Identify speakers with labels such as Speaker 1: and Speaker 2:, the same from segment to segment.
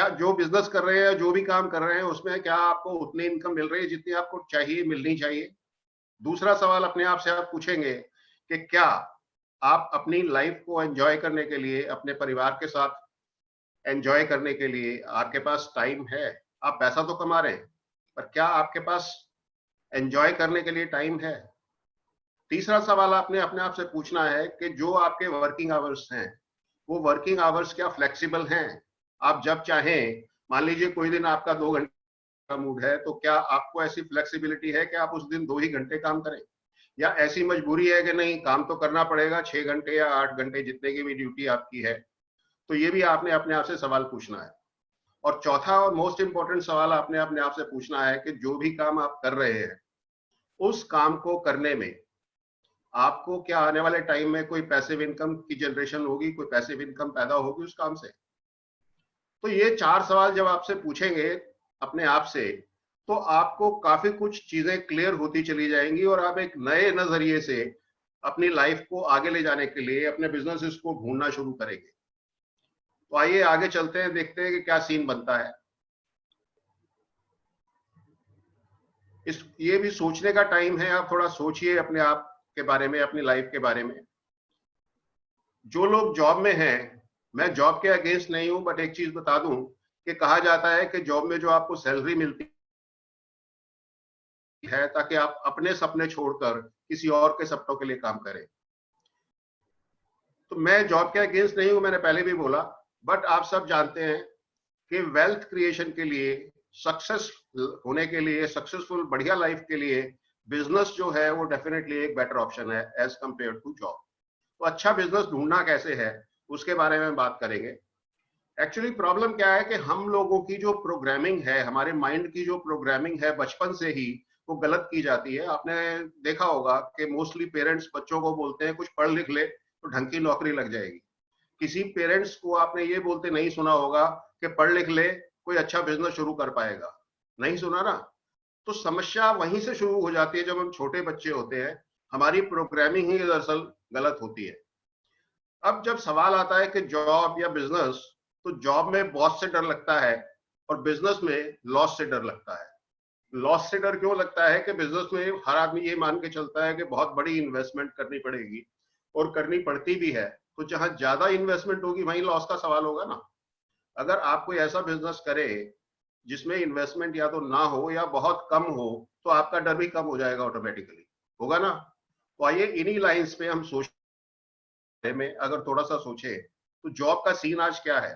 Speaker 1: क्या जो बिजनेस कर रहे हैं, जो भी काम कर रहे हैं, उसमें क्या आपको उतनी इनकम मिल रही है जितनी आपको चाहिए, मिलनी चाहिए? दूसरा सवाल अपने आप से आप पूछेंगे कि क्या आप अपनी लाइफ को एंजॉय करने के लिए, अपने परिवार के साथ एंजॉय करने के लिए आपके पास टाइम है? आप पैसा तो कमा रहे हैं, पर क्या आपके पास एंजॉय करने के लिए टाइम है? तीसरा सवाल आपने अपने आप से पूछना है कि जो आपके वर्किंग आवर्स हैं, वो वर्किंग आवर्स क्या फ्लेक्सिबल हैं? आप जब चाहें, मान लीजिए कोई दिन आपका 2 घंटे का मूड है, तो क्या आपको ऐसी फ्लेक्सिबिलिटी है कि आप उस दिन 2 ही घंटे काम करें? या ऐसी मजबूरी है कि नहीं, काम तो करना पड़ेगा 6 घंटे या 8 घंटे, जितने की भी ड्यूटी आपकी है? तो ये भी आपने अपने आप से सवाल पूछना है। और चौथा और मोस्ट इंपॉर्टेंट सवाल आपने अपने आप से पूछना है कि जो भी काम आप कर रहे हैं, उस काम को करने में आपको क्या आने वाले टाइम में कोई पैसिव इनकम की जनरेशन होगी, कोई पैसिव इनकम पैदा होगी उस काम से? तो ये 4 सवाल जब आपसे पूछेंगे अपने आप से, तो आपको काफी कुछ चीजें क्लियर होती चली जाएंगी और आप एक नए नजरिए से अपनी लाइफ को आगे ले जाने के लिए अपने बिजनेसेस को ढूंढना शुरू करेंगे। तो आइए आगे चलते हैं, देखते हैं कि क्या सीन बनता है। ये भी सोचने का टाइम है, आप थोड़ा सोचिए अपने आप के बारे में, अपनी लाइफ के बारे में। जो लोग जॉब में हैं, मैं जॉब के अगेंस्ट नहीं हूं, बट एक चीज बता दूं कि कहा जाता है कि जॉब में जो आपको सैलरी मिलती है, ताकि आप अपने सपने छोड़कर किसी और के सपनों के लिए काम करें। तो मैं जॉब के अगेंस्ट नहीं हूं, मैंने पहले भी बोला, बट आप सब जानते हैं कि वेल्थ क्रिएशन के लिए, सक्सेस होने के लिए, सक्सेसफुल बढ़िया लाइफ के लिए बिजनेस जो है वो डेफिनेटली एक बेटर ऑप्शन है एज कंपेयर टू जॉब। तो अच्छा बिजनेस ढूंढना कैसे है, उसके बारे में बात करेंगे। एक्चुअली प्रॉब्लम क्या है कि हम लोगों की जो प्रोग्रामिंग है, हमारे माइंड की जो प्रोग्रामिंग है, बचपन से ही वो गलत की जाती है। आपने देखा होगा कि मोस्टली पेरेंट्स बच्चों को बोलते हैं कुछ पढ़ लिख ले तो ढंग की नौकरी लग जाएगी। किसी पेरेंट्स को आपने ये बोलते नहीं सुना होगा कि पढ़ लिख ले, कोई अच्छा बिजनेस शुरू कर पाएगा। नहीं सुना ना? तो समस्या वहीं से शुरू हो जाती है, जब हम छोटे बच्चे होते हैं, हमारी प्रोग्रामिंग ही दरअसल गलत होती है। अब जब सवाल आता है कि जॉब या बिजनेस, तो जॉब में बॉस से डर लगता है और बिजनेस में लॉस से डर लगता है। लॉस से डर क्यों लगता है कि बिजनेस में हर आदमी ये मान के चलता है कि बहुत बड़ी इन्वेस्टमेंट करनी पड़ेगी, और करनी पड़ती भी है। तो जहां ज्यादा इन्वेस्टमेंट होगी वहीं लॉस का सवाल होगा ना। अगर आप कोई ऐसा बिजनेस करे जिसमें इन्वेस्टमेंट या तो ना हो या बहुत कम हो, तो आपका डर भी कम हो जाएगा ऑटोमेटिकली, होगा ना? तो आइए इन्हीं लाइंस पे हम सोच में अगर थोड़ा सा सोचे, तो जॉब का सीन आज क्या है?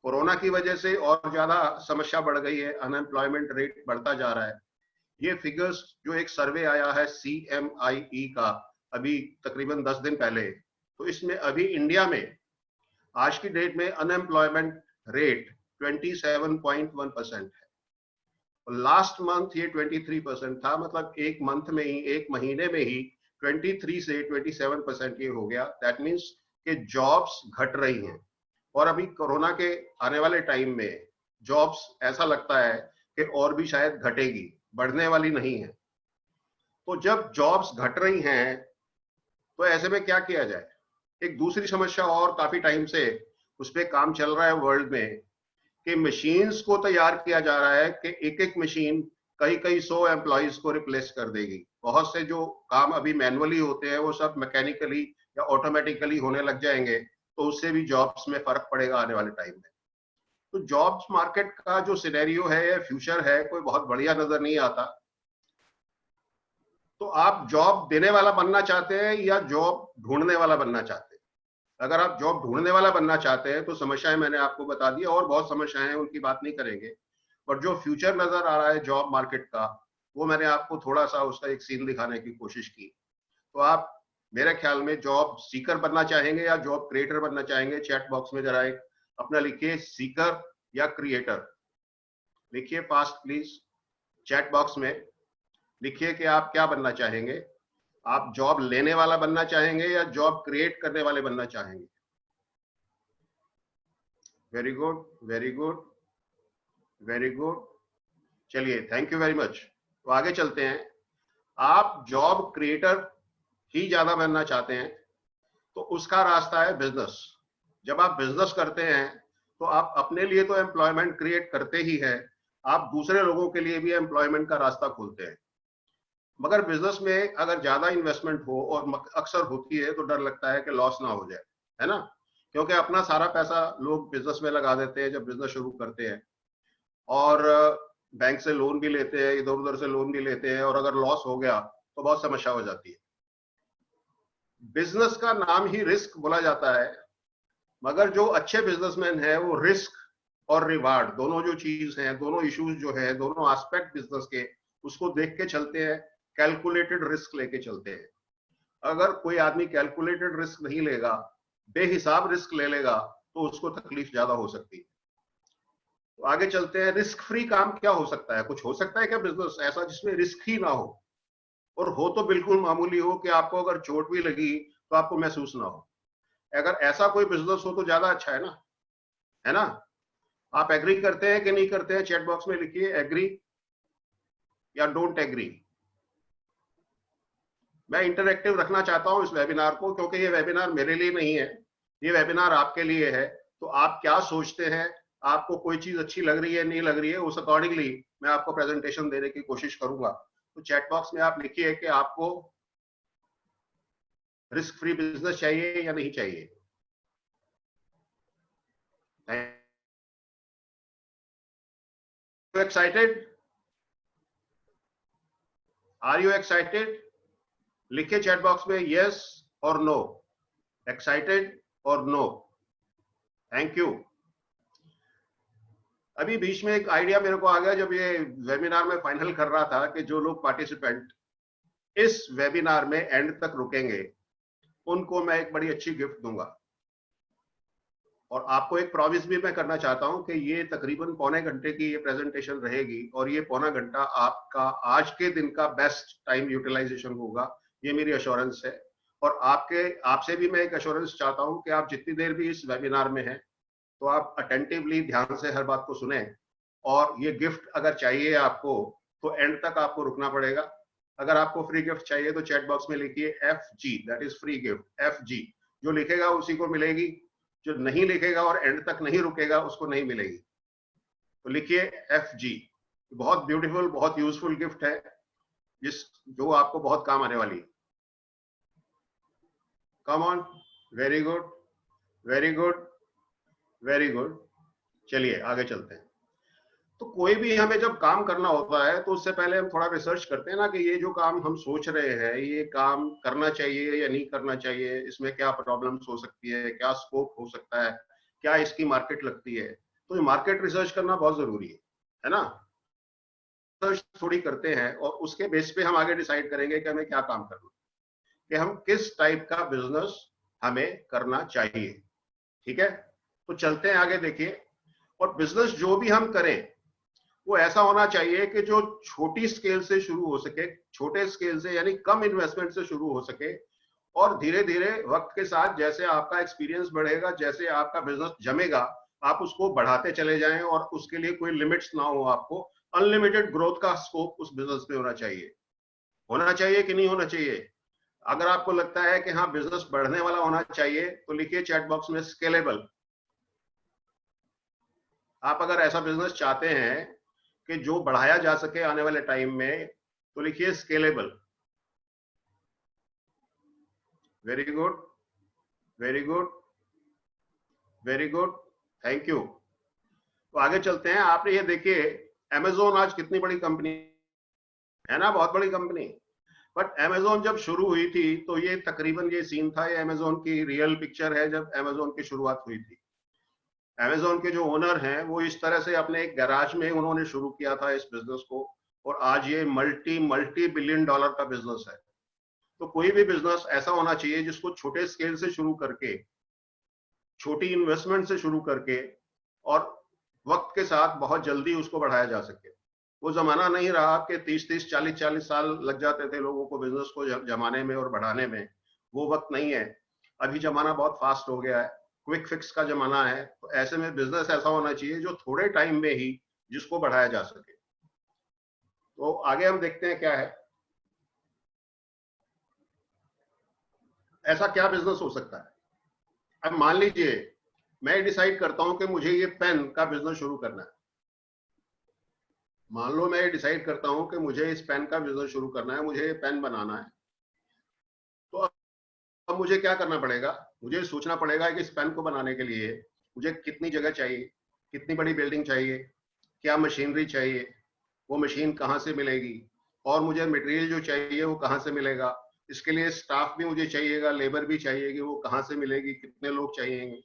Speaker 1: कोरोना की वजह से और ज्यादा समस्या बढ़ गई है, अनएम्प्लॉयमेंट रेट बढ़ता जा रहा है। ये फिगर्स जो एक सर्वे आया है CMIE का, अभी तकरीबन 10 दिन पहले, तो इसमें अभी इंडिया में आज की डेट में अनएम्प्लॉयमेंट रेट 27.1% है। और लास्ट मंथ ये 23% था, मतलब एक मंथ में ही, एक महीने में ही 23 से 27% ये हो गया। दैट मीन्स कि जॉब्स घट रही हैं। और अभी कोरोना के आने वाले टाइम में जॉब्स ऐसा लगता है कि और भी शायद घटेगी, बढ़ने वाली नहीं है। तो जब जॉब्स घट रही हैं, तो ऐसे में क्या किया जाए? एक दूसरी समस्या और काफी टाइम से उस पर काम चल रहा है वर्ल्ड में, कि मशीन्स को तैयार किया जा रहा है कि एक एक मशीन कई कई 100 एम्प्लॉइज को रिप्लेस कर देगी। बहुत से जो काम अभी मैनुअली होते हैं वो सब मैकेनिकली या ऑटोमेटिकली होने लग जाएंगे, तो उससे भी जॉब्स में फर्क पड़ेगा आने वाले टाइम में। तो जॉब्स मार्केट का जो सिनेरियो है या फ्यूचर है, कोई बहुत बढ़िया नजर नहीं आता। तो आप जॉब देने वाला बनना चाहते हैं या जॉब ढूंढने वाला बनना चाहते हैं? अगर आप जॉब ढूंढने वाला बनना चाहते हैं तो समस्याएं मैंने आपको बता दी, और बहुत समस्याएं हैं, उनकी बात नहीं करेंगे। पर जो फ्यूचर नजर आ रहा है जॉब मार्केट का, वो मैंने आपको थोड़ा सा उसका एक सीन दिखाने की कोशिश की। तो आप मेरे ख्याल में जॉब सीकर बनना चाहेंगे या जॉब क्रिएटर बनना चाहेंगे? चैट बॉक्स में जरा एक अपना लिखिए, सीकर या क्रिएटर। लिखिए फास्ट प्लीज, चैट बॉक्स में लिखिए कि आप क्या बनना चाहेंगे। आप जॉब लेने वाला बनना चाहेंगे या जॉब क्रिएट करने वाले बनना चाहेंगे? Very good, very good, very good. चलिए, थैंक यू वेरी मच। तो आगे चलते हैं। आप जॉब क्रिएटर ही ज्यादा बनना चाहते हैं, तो उसका रास्ता है बिजनेस। जब आप बिजनेस करते हैं तो आप अपने लिए तो एम्प्लॉयमेंट क्रिएट करते ही है, आप दूसरे लोगों के लिए भी एम्प्लॉयमेंट का रास्ता खोलते हैं। मगर बिजनेस में अगर ज्यादा इन्वेस्टमेंट हो, और अक्सर होती है, तो डर लगता है कि लॉस ना हो जाए, है ना, क्योंकि अपना सारा पैसा लोग बिजनेस में लगा देते हैं जब बिजनेस शुरू करते हैं, और बैंक से लोन भी लेते हैं, इधर उधर से लोन भी लेते हैं, और अगर लॉस हो गया तो बहुत समस्या हो जाती है। बिजनेस का नाम ही रिस्क बोला जाता है, मगर जो अच्छे बिजनेसमैन है वो रिस्क और रिवार्ड दोनों जो चीज हैं, दोनों इश्यूज जो है, दोनों एस्पेक्ट बिजनेस के, उसको देख के चलते हैं, कैलकुलेटेड रिस्क लेके चलते हैं। अगर कोई आदमी कैलकुलेटेड रिस्क नहीं लेगा, बेहिसाब रिस्क ले लेगा, तो उसको तकलीफ ज्यादा हो सकती है। तो आगे चलते हैं, रिस्क फ्री काम क्या हो सकता है? कुछ हो सकता है क्या बिजनेस ऐसा जिसमें रिस्क ही ना हो, और हो तो बिल्कुल मामूली हो कि आपको अगर चोट भी लगी तो आपको महसूस ना हो? अगर ऐसा कोई बिजनेस हो तो ज्यादा अच्छा है ना, है ना? आप एग्री करते हैं कि नहीं करते हैं? चैट बॉक्स में लिखिए एग्री या डोंट एग्री। मैं इंटरैक्टिव रखना चाहता हूं इस वेबिनार को, क्योंकि ये वेबिनार मेरे लिए नहीं है, ये वेबिनार आपके लिए है। तो आप क्या सोचते हैं, आपको कोई चीज अच्छी लग रही है, नहीं लग रही है, उस अकॉर्डिंगली मैं आपको प्रेजेंटेशन देने की कोशिश करूंगा। तो चैट बॉक्स में आप लिखिए कि आपको रिस्क फ्री बिजनेस चाहिए या नहीं चाहिए। एक्साइटेड? Are you excited? लिखिए चैट बॉक्स में यस और नो, एक्साइटेड और नो। Thank you. अभी बीच में एक आइडिया मेरे को आ गया जब ये वेबिनार में फाइनल कर रहा था, कि जो लोग पार्टिसिपेंट इस वेबिनार में एंड तक रुकेंगे उनको मैं एक बड़ी अच्छी गिफ्ट दूंगा। और आपको एक प्रॉमिस भी मैं करना चाहता हूं कि ये तकरीबन पौने घंटे की ये प्रेजेंटेशन रहेगी, और ये पौना घंटा आपका आज के दिन का बेस्ट टाइम यूटिलाइजेशन होगा, ये मेरी अश्योरेंस है। और आपसे भी मैं एक अश्योरेंस चाहता हूं कि आप जितनी देर भी इस वेबिनार में हैं, तो आप अटेंटिवली ध्यान से हर बात को सुने, और ये गिफ्ट अगर चाहिए आपको तो एंड तक आपको रुकना पड़ेगा। अगर आपको फ्री गिफ्ट चाहिए तो चैट बॉक्स में लिखिए FG, that is free gift, FG। जो लिखेगा उसी को मिलेगी, जो नहीं लिखेगा और एंड तक नहीं रुकेगा उसको नहीं मिलेगी। तो लिखिए FG। बहुत ब्यूटीफुल, बहुत यूजफुल गिफ्ट है, जो आपको बहुत काम आने वाली है। Come on, very good, very good, very good. चलिए आगे चलते हैं। तो कोई भी हमें जब काम करना होता है तो उससे पहले हम थोड़ा रिसर्च करते हैं ना, कि ये जो काम हम सोच रहे हैं, ये काम करना चाहिए या नहीं करना चाहिए, इसमें क्या प्रॉब्लम्स हो सकती है, क्या स्कोप हो सकता है, क्या इसकी मार्केट लगती है। तो ये मार्केट रिसर्च करना बहुत जरूरी है ना? रिसर्च थोड़ी करते हैं और उसके बेस पे हम आगे डिसाइड करेंगे कि हमें क्या काम करना, कि हम किस टाइप का बिजनेस हमें करना चाहिए। ठीक है, तो चलते हैं आगे। देखिए, और बिजनेस जो भी हम करें वो ऐसा होना चाहिए कि जो छोटी स्केल से शुरू हो सके, छोटे स्केल से यानी कम इन्वेस्टमेंट से शुरू हो सके, और धीरे धीरे वक्त के साथ जैसे आपका एक्सपीरियंस बढ़ेगा, जैसे आपका बिजनेस जमेगा, आप उसको बढ़ाते चले जाएं, और उसके लिए कोई लिमिट्स ना हो। आपको अनलिमिटेड ग्रोथ का स्कोप उस बिजनेस में होना चाहिए कि नहीं होना चाहिए? अगर आपको लगता है कि हाँ बिजनेस बढ़ने वाला होना चाहिए, तो लिखिए चैट बॉक्स में स्केलेबल। आप अगर ऐसा बिजनेस चाहते हैं कि जो बढ़ाया जा सके आने वाले टाइम में, तो लिखिए scalable. Very good, very good, very good, thank you. तो आगे चलते हैं। आपने ये देखिए, अमेजोन आज कितनी बड़ी कंपनी है ना, बहुत बड़ी कंपनी। बट अमेजोन जब शुरू हुई थी तो ये तकरीबन ये सीन था, ये अमेजोन की रियल पिक्चर है जब अमेजोन की शुरुआत हुई थी। अमेजोन के जो ओनर हैं वो इस तरह से अपने एक गैराज में उन्होंने शुरू किया था इस बिजनेस को, और आज ये मल्टी मल्टी बिलियन डॉलर का बिजनेस है। तो कोई भी बिजनेस ऐसा होना चाहिए जिसको छोटे स्केल से शुरू करके, छोटी इन्वेस्टमेंट से शुरू करके, और वक्त के साथ बहुत जल्दी उसको बढ़ाया जा सके। वो जमाना नहीं रहा कि 30-30, 40-40 साल लग जाते थे लोगों को बिजनेस को जमाने में और बढ़ाने में। वो वक्त नहीं है। अभी जमाना बहुत फास्ट हो गया है, क्विक फिक्स का जमाना है। तो ऐसे में बिजनेस ऐसा होना चाहिए जो थोड़े टाइम में ही जिसको बढ़ाया जा सके। तो आगे हम देखते हैं क्या है, ऐसा क्या बिजनेस हो सकता है। अब मान लीजिए मैं डिसाइड करता हूं कि मुझे ये पेन का बिजनेस शुरू करना है। मान लो मैं डिसाइड करता हूं कि मुझे इस पेन का बिजनेस शुरू करना है, मुझे ये पेन बनाना है, तो अब मुझे क्या करना पड़ेगा? मुझे सोचना पड़ेगा कि इस पेन को बनाने के लिए मुझे कितनी जगह चाहिए, कितनी बड़ी बिल्डिंग चाहिए, क्या मशीनरी चाहिए, वो मशीन कहाँ से मिलेगी, और मुझे मटेरियल जो चाहिए वो कहाँ से मिलेगा, इसके लिए स्टाफ भी मुझे चाहिएगा, लेबर भी चाहिएगी, वो कहाँ से मिलेगी, कितने लोग चाहिए,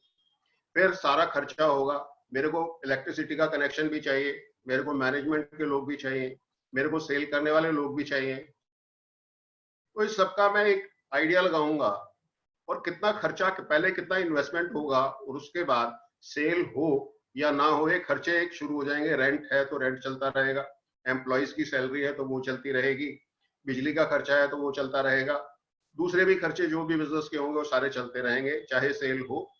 Speaker 1: फिर सारा खर्चा होगा, मेरे को इलेक्ट्रिसिटी का कनेक्शन भी चाहिए, मेरे को मैनेजमेंट के लोग भी चाहिए, मेरे को सेल करने वाले लोग भी चाहिए। तो इस सबका मैं एक आइडिया लगाऊंगा, और कितना खर्चा, पहले कितना इन्वेस्टमेंट होगा, और उसके बाद सेल हो या ना हो, ये खर्चे एक शुरू हो जाएंगे। रेंट है तो रेंट चलता रहेगा, एम्प्लॉइज की सैलरी है तो वो चलती रहेगी, बिजली का खर्चा है तो वो चलता रहेगा, दूसरे भी खर्चे जो भी बिजनेस के होंगे वो सारे चलते रहेंगे, चाहे सेल हो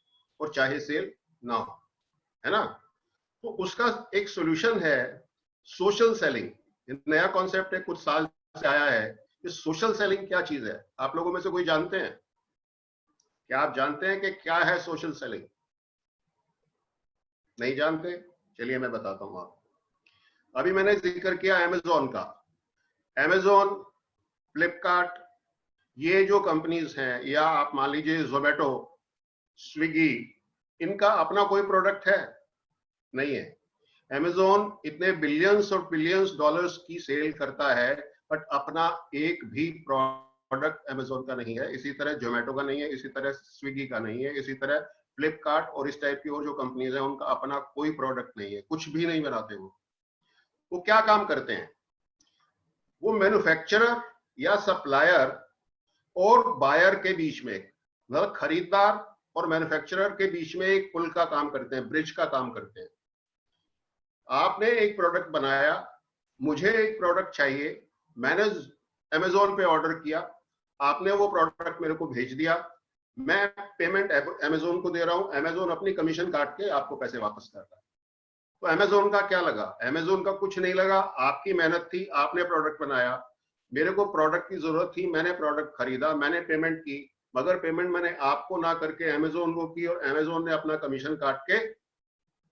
Speaker 1: और चाहे सेल ना हो, है ना। तो उसका एक सोल्यूशन है सोशल सेलिंग। नया कॉन्सेप्ट है, कुछ साल से आया है। ये सोशल सेलिंग क्या चीज है, आप लोगों में से कोई जानते हैं? क्या आप जानते हैं कि क्या है सोशल सेलिंग? नहीं जानते? चलिए मैं बताता हूं आपको। अभी मैंने जिक्र किया अमेजोन का। अमेजोन, फ्लिपकार्ट, ये जो कंपनीज हैं, या आप मान लीजिए जोमेटो, स्विगी, इनका अपना कोई प्रोडक्ट है? नहीं है। अमेजोन इतने बिलियंस और बिलियंस डॉलर्स की सेल करता है, बट अपना एक भी प्रोडक्ट अमेजोन का नहीं है, इसी तरह जोमेटो का नहीं है, इसी तरह स्विगी का नहीं है, इसी तरह फ्लिपकार्ट और इस टाइप की और जो कंपनीज हैं उनका अपना कोई प्रोडक्ट नहीं है, कुछ भी नहीं बनाते वो क्या काम करते हैं? वो मैन्युफैक्चरर या सप्लायर और बायर के बीच में, मतलब खरीदार और मैन्युफैक्चरर के बीच में एक पुल का काम करते हैं, ब्रिज का काम करते हैं। आपने एक प्रोडक्ट बनाया, मुझे एक प्रोडक्ट चाहिए, मैंने अमेजोन पे ऑर्डर किया, आपने वो प्रोडक्ट मेरे को भेज दिया, मैं पेमेंट अमेजोन को दे रहा हूं, अमेजोन अपनी कमीशन काट के आपको पैसे वापस कर रहा है। तो अमेजोन का क्या लगा? अमेजोन का कुछ नहीं लगा, आपकी मेहनत थी, आपने प्रोडक्ट बनाया, मेरे को प्रोडक्ट की जरूरत थी, मैंने प्रोडक्ट खरीदा, मैंने पेमेंट की, मगर पेमेंट मैंने आपको ना करके अमेजोन को की, और अमेजोन ने अपना कमीशन काट के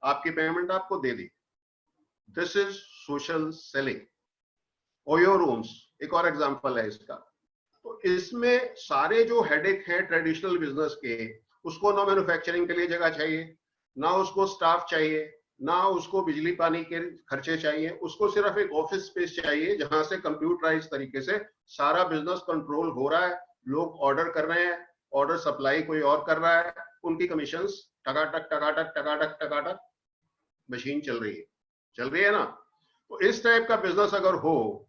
Speaker 1: आपकी पेमेंट आपको दे दी। This is social selling. OYO rooms एक और एग्जांपल है इसका। तो इसमें सारे जो हेडेक है ट्रेडिशनल बिजनेस के, उसको ना मैन्युफैक्चरिंग के लिए जगह चाहिए, ना उसको स्टाफ चाहिए, ना उसको बिजली पानी के खर्चे चाहिए, उसको सिर्फ एक ऑफिस स्पेस चाहिए जहां से कंप्यूटराइज तरीके से सारा बिजनेस कंट्रोल हो रहा है, लोग ऑर्डर कर रहे हैं, ऑर्डर सप्लाई कोई और कर रहा है, उनकी कमीशंस टकाटक टकाटक टकाटक टकाटक, मशीन चल रही है ना। तो इस टाइप का बिजनेस अगर हो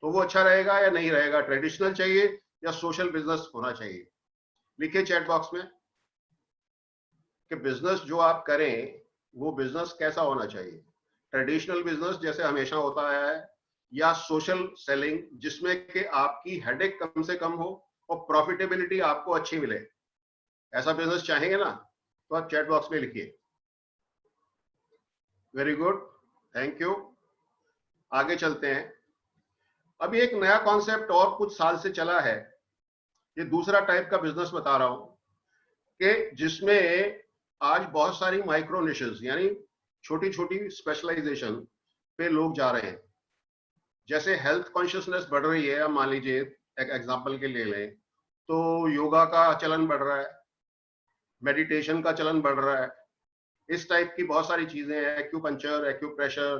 Speaker 1: तो वो अच्छा रहेगा या नहीं रहेगा? ट्रेडिशनल चाहिए या सोशल बिजनेस होना चाहिए? लिखिए चैट बॉक्स में कि बिजनेस जो आप करें वो बिजनेस कैसा होना चाहिए। ट्रेडिशनल बिजनेस जैसे हमेशा होता आया है, या सोशल सेलिंग जिसमें कि आपकी हेडेक कम से कम हो और प्रॉफिटेबिलिटी आपको अच्छी मिले, ऐसा बिजनेस चाहेंगे ना? तो आप चैट बॉक्स में लिखिए। Very good, thank you. आगे चलते हैं। अभी एक नया कॉन्सेप्ट और कुछ साल से चला है, ये दूसरा टाइप का बिजनेस बता रहा हूं, कि जिसमें आज बहुत सारी माइक्रो निशेस यानी छोटी छोटी स्पेशलाइजेशन पे लोग जा रहे हैं। जैसे हेल्थ कॉन्शियसनेस बढ़ रही है, अब मान लीजिए एक एग्जांपल के लिए लें तो योगा का चलन बढ़ रहा है, मेडिटेशन का चलन बढ़ रहा है, इस टाइप की बहुत सारी चीजें हैं, एक्यूपंक्चर, एक्यूप्रेशर,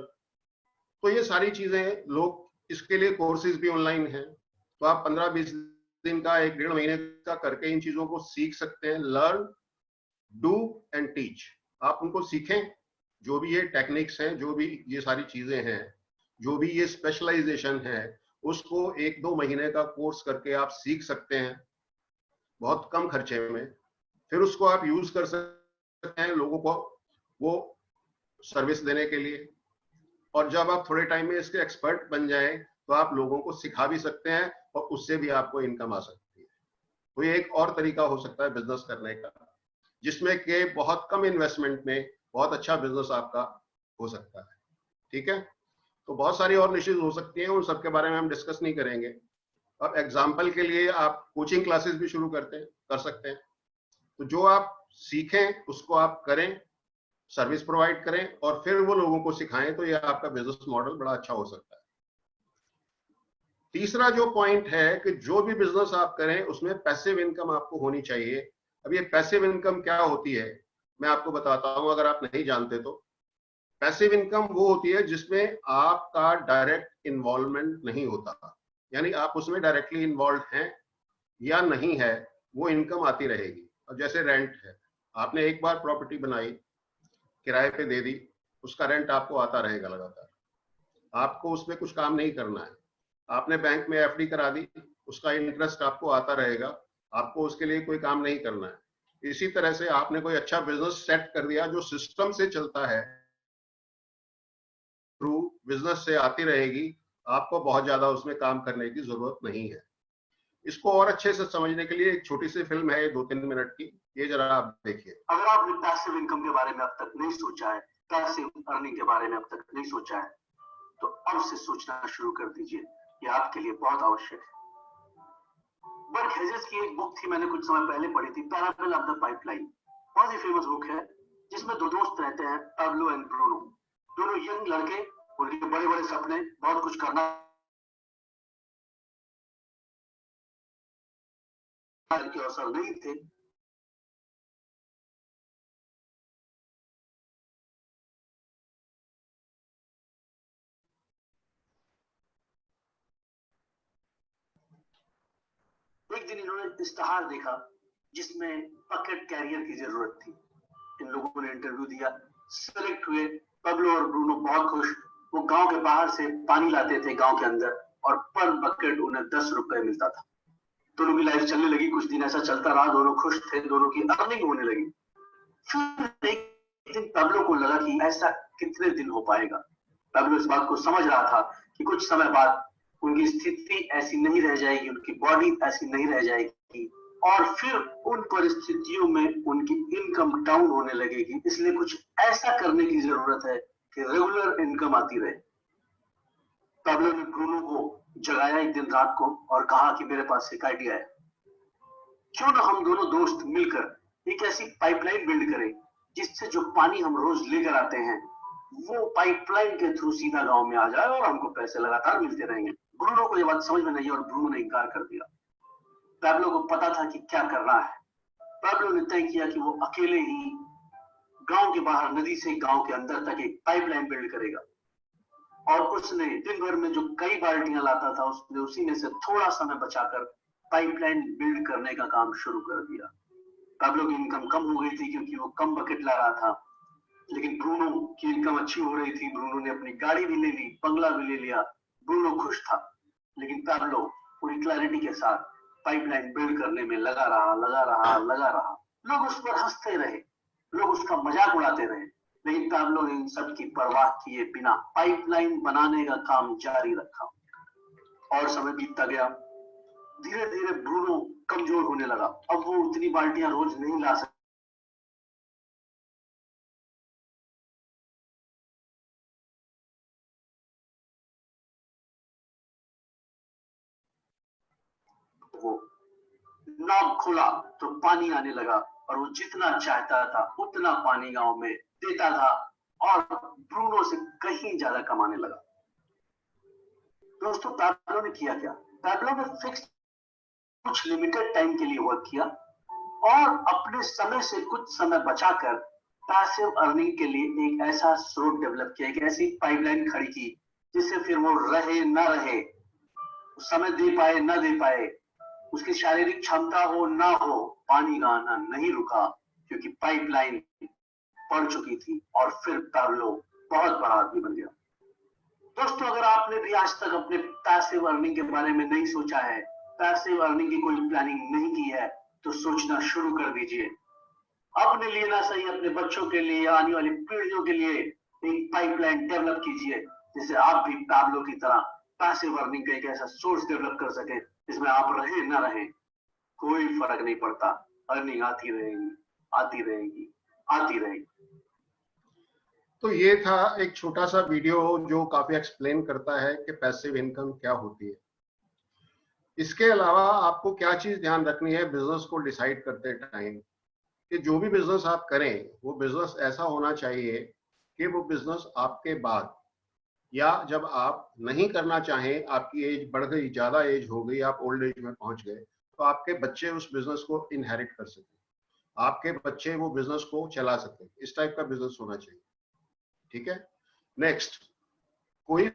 Speaker 1: तो ये सारी चीजें लोग, इसके लिए कोर्सेज भी ऑनलाइन हैं, तो आप 15-20 दिन का, 1-1.5 महीने का करके इन चीजों को सीख सकते हैं। Learn, do and teach. आप उनको सीखें, जो भी ये टेक्निक्स हैं, जो भी ये सारी चीजें हैं, जो भी ये स्पेशलाइजेशन है, उसको 1-2 महीने का कोर्स करके आप सीख सकते हैं बहुत कम खर्चे में। फिर उसको आप यूज कर सकते हैं लोगों को वो सर्विस देने के लिए, और जब आप थोड़े टाइम में इसके एक्सपर्ट बन जाएं तो आप लोगों को सिखा भी सकते हैं और उससे भी आपको इनकम आ सकती है। तो ये एक और तरीका हो सकता है बिजनेस करने का, जिसमें कि बहुत कम इन्वेस्टमेंट में बहुत अच्छा बिजनेस आपका हो सकता है। ठीक है, तो बहुत सारी और निशेज हो सकती हैं, उन सब के बारे में हम डिस्कस नहीं करेंगे। अब एग्जाम्पल के लिए आप कोचिंग क्लासेस भी शुरू कर सकते हैं। तो जो आप सीखें, उसको आप करें, सर्विस प्रोवाइड करें और फिर वो लोगों को सिखाएं, तो ये आपका बिजनेस मॉडल बड़ा अच्छा हो सकता है। तीसरा जो पॉइंट है कि जो भी बिजनेस आप करें उसमें पैसिव इनकम आपको होनी चाहिए। अब ये पैसिव इनकम क्या होती है मैं आपको बताता हूं, अगर आप नहीं जानते तो। पैसिव इनकम वो होती है जिसमें आपका डायरेक्ट इन्वॉल्वमेंट नहीं होता, यानी आप उसमें डायरेक्टली इन्वॉल्व हैं या नहीं है, वो इनकम आती रहेगी। अब जैसे रेंट है, आपने एक बार प्रॉपर्टी बनाई, किराए पे दे दी, उसका रेंट आपको आता रहेगा लगातार, आपको उसमें कुछ काम नहीं करना है। आपने बैंक में एफडी करा दी, उसका इंटरेस्ट आपको आता रहेगा, आपको उसके लिए कोई काम नहीं करना है। इसी तरह से आपने कोई अच्छा बिजनेस सेट कर दिया जो सिस्टम से चलता है, थ्रू बिजनेस से आती रहेगी, आपको बहुत ज्यादा उसमें काम करने की जरूरत नहीं है। इसको और अच्छे से समझने के लिए एक छोटी सी फिल्म है 2-3 मिनट की, ये जरा आप देखिए।
Speaker 2: अगर आपने पैसिव इनकम के बारे में अब तक नहीं सोचा है, पैसिव अर्निंग के बारे में अब तक नहीं सोचा है, तो अब से सोचना शुरू कर दीजिए। ये आपके लिए बहुत आवश्यक है। बर्क हेजेस की एक बुक थी, मैंने कुछ समय पहले पढ़ी थी, पैराबल ऑफ द पाइपलाइन। बहुत ही फेमस बुक है, जिसमें दो दोस्त रहते हैं, पाब्लो एंड ब्रूनो। दोनों यंग लड़के, उनके बड़े बड़े सपने, बहुत कुछ करना के अवसर नहीं थे। एक दिन इन्होंने इश्तेहार देखा जिसमें बकेट कैरियर की जरूरत थी। इन लोगों ने इंटरव्यू दिया, सेलेक्ट हुए। पब्लो और ब्रूनो बहुत खुश। वो गांव के बाहर से पानी लाते थे गांव के अंदर, और पर बकेट उन्हें 10 रुपए मिलता था। दोनों की लाइफ चलने लगी, कुछ दिन ऐसा चलता रहा, दोनों खुश थे, दोनों की अर्निंग होने लगी। फिर एक दिन पब्लो को लगा कि ऐसा कितने दिन हो पाएगा। पब्लो इस बात को समझ रहा था कि कुछ समय बाद उनकी स्थिति ऐसी नहीं रह जाएगी, उनकी बॉडी ऐसी नहीं रह जाएगी, और फिर उन परिस्थितियों में उनकी इनकम डाउन होने लगेगी। इसलिए कुछ ऐसा करने की जरूरत है कि रेगुलर इनकम आती रहे। पब्लो ने ब्रूनो को जगाया एक दिन रात को और कहा कि मेरे पास एक आइडिया है, क्यों ना हम दोनों दोस्त मिलकर एक ऐसी पाइपलाइन बिल्ड करें जिससे जो पानी हम रोज लेकर आते हैं वो पाइपलाइन के थ्रू सीधा गांव में आ जाए और हमको पैसे लगातार मिलते रहेंगे। ब्रूनो को यह बात समझ में नहीं और ब्रूनो ने इनकार कर दिया। पैब्लो को पता था कि क्या करना है। पैब्लो ने तय किया कि वो अकेले ही गांव के बाहर नदी से गांव के अंदर तक एक पाइपलाइन बिल्ड करेगा, और उसने दिन भर में जो कई बाल्टियां लाता था उसने उसी में से थोड़ा समय बचाकर पाइपलाइन बिल्ड करने का काम शुरू कर दिया। पैब्लो की इनकम कम हो गई थी क्योंकि वो कम बकेट ला रहा था, लेकिन ब्रूनो की इनकम अच्छी हो रही थी। ब्रूनो ने अपनी गाड़ी भी ले ली, बंगला भी ले लिया, ब्रूनो खुश था। लेकिन पैब्लो पूरी क्लैरिटी के साथ पाइपलाइन बिल्ड करने में लगा रहा। लोग उस पर हंसते रहे, लोग उसका मजाक उड़ाते रहे, लेकिन पैब्लो ने इन सब की परवाह किए बिना पाइपलाइन बनाने का काम जारी रखा। और समय बीतता गया, धीरे धीरे ब्रूनो कमजोर होने लगा। अब वो उतनी बाल्टियां रोज नहीं ला सकता। वो नॉब खोला तो पानी आने लगा, और वो जितना चाहता था उतना पानी गांव में देता था, और ब्रूनो से कहीं ज्यादा कमाने लगा। दोस्तों, पैब्लो ने किया क्या? पैब्लो ने फिक्स कुछ लिमिटेड टाइम के लिए वर्क किया और अपने समय से कुछ समय बचाकर पैसिव अर्निंग के लिए एक ऐसा स्रोत डेवलप किया, एक ऐसी पाइपलाइन खड़ी की जिससे फिर वो रहे ना रहे, समय दे पाए ना दे पाए, उसकी शारीरिक क्षमता हो ना हो, पानी का आना नहीं रुका क्योंकि पाइपलाइन पड़ चुकी थी। और फिर पैब्लो बहुत बड़ा आदमी बन गया। दोस्तों, अगर आपने भी आज तक अपने पैसिव अर्निंग के बारे में नहीं सोचा है, पैसिव अर्निंग की कोई प्लानिंग नहीं की है, तो सोचना शुरू कर दीजिए। अपने लिए ना सही, अपने बच्चों के लिए या आने वाली पीढ़ियों के लिए एक पाइपलाइन डेवलप कीजिए जिससे आप भी पैब्लो की तरह पैसिव अर्निंग का एक ऐसा सोर्स डेवलप कर सके जिसमें आप रहे ना रहे, कोई फर्क नहीं पड़ता, अर्निंग आती रहेगी, आती रहेगी, आती रहेगी।
Speaker 1: तो ये था एक छोटा सा वीडियो जो काफी एक्सप्लेन करता है कि पैसिव इनकम क्या होती है। इसके अलावा आपको क्या चीज ध्यान रखनी है बिजनेस को डिसाइड करते टाइम, कि जो भी बिजनेस आप करें वो बिजनेस ऐसा होना चाहिए कि वो बिजनेस आपके बाद या जब आप नहीं करना चाहें, आपकी एज बढ़ गई, ज्यादा एज हो गई, आप ओल्ड एज में पहुंच गए, तो आपके बच्चे उस बिजनेस को इनहेरिट कर सकें, आपके बच्चे वो बिजनेस को चला सकें। इस टाइप का बिजनेस होना चाहिए। ठीक है। नेक्स्ट, कोई